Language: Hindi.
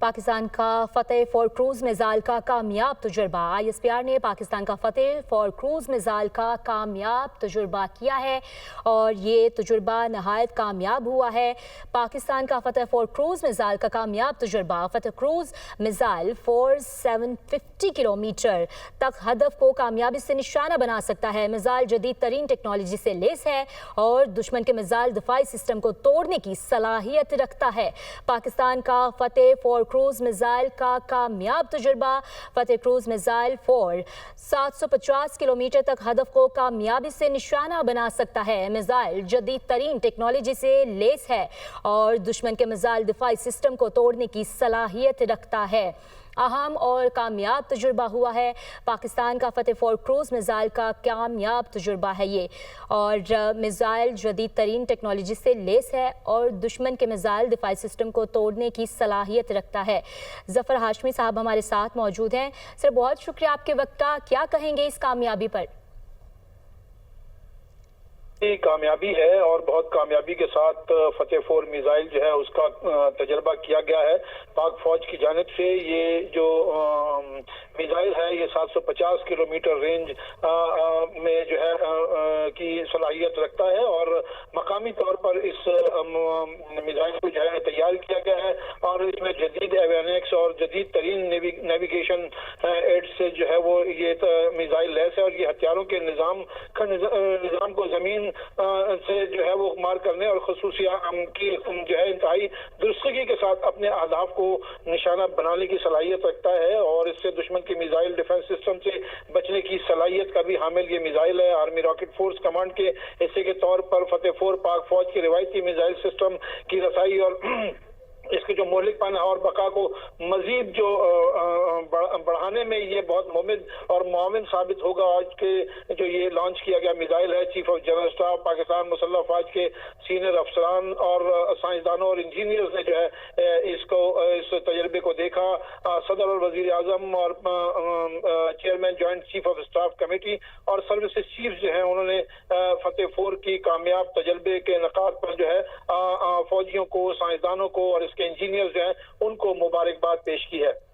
पाकिस्तान का फतेह फॉर क्रूज मिसाइल का कामयाब तजुर्बा। ISPR ने पाकिस्तान का फतेह फॉर क्रूज मिसाइल का कामयाब तजुर्बा किया है और ये तजुर्बा नहायत कामयाब हुआ है। पाकिस्तान का फतेह फॉर क्रूज मिसाइल का कामयाब तजुर्बा फतेह क्रूज मिसाइल 750 किलोमीटर तक हदफ को कामयाबी से निशाना बना सकता है। मिसाइल जदीद तरीन टेक्नोलॉजी से लैस है और दुश्मन के मिसाइल दिफाई सिस्टम को तोड़ने की सलाहियत रखता है। पाकिस्तान का फतेह फॉर क्रूज मिसाइल का कामयाब तजुर्बा फतेह क्रूज मिसाइल 750 किलोमीटर तक हदफ को कामयाबी से निशाना बना सकता है। मिसाइल जदीद तरीन टेक्नोलॉजी से लैस है और दुश्मन के मिसाइल दिफाई सिस्टम को तोड़ने की सलाहियत रखता है। अहम और कामयाब तजुर्बा हुआ है। पाकिस्तान का फतेह फॉर क्रूज मिसाइल का कामयाब तजुर्बा है ये, और मिसाइल जदीद तरीन टेक्नोलॉजी से लैस है और दुश्मन के मिसाइल दिफाई सिस्टम को तोड़ने की सलाहियत रखता है। जफर हाशमी साहब हमारे साथ मौजूद हैं। सर, बहुत शुक्रिया आपके वक्त का। क्या कहेंगे इस कामयाबी पर? कामयाबी है और बहुत कामयाबी के साथ फतेह फोर मिसाइल जो है उसका तजर्बा किया गया है पाक फौज की जानिब से। ये जो मिसाइल है ये 750 किलोमीटर रेंज में जो है की सलाहियत रखता है और मकामी तौर पर इस मिसाइल को जो है तैयार किया गया है और इसमें जदीद एवियोनिक्स और जदीद तरीन नेविगेशन एड से जो है वो ये मिसाइल लैस है और ये हथियारों के निज़ाम को जमीन से जो है वो मार करने और खुसूसिया की जो है इंतहाई दुरुस्तगी के साथ अपने अहदाफ को निशाना बनाने की सलाहियत रखता है और इससे दुश्मन की मिसाइल डिफेंस सिस्टम से बचने की सलाहियत का भी हामिल ये मिसाइल है। आर्मी रॉकेट फोर्स कमांड के हिस्से के तौर पर फतेह फोर पाक फौज की रिवायती मिसाइल सिस्टम की रसाई और इसके जो मौलिकपन और बका को मजीद जो बढ़ाने में ये बहुत मुमिद और मुआविन साबित होगा। आज के जो ये लॉन्च किया गया मिसाइल है, chief of general staff Pakistan मुसल्लह फौज के सीनियर अफसरान और साइंसदानों और इंजीनियर्स ने जो है इस तजर्बे को देखा। सदर और वजीर आजम और chairman joint chief of staff committee और सर्विसेज चीफ जो है उन्होंने फतेह फोर की कामयाब तजर्बे के नकात पर जो है फौजियों को, साइंसदानों को और इसके इंजीनियर्स जो हैं उनको मुबारकबाद पेश की है।